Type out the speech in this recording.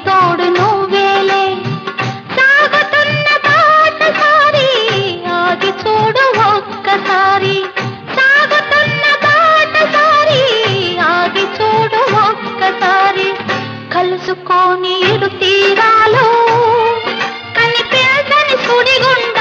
తోడు నువ్వేలే సాగుతున్న బాటసారి ఆగి చూడు ఒక్కసారి సాగుతున్న బాటసారి ఆగి చూడు ఒక్కసారి కలుసుకోని ఇరు తీరాలు కనిపించని సుడిగుండ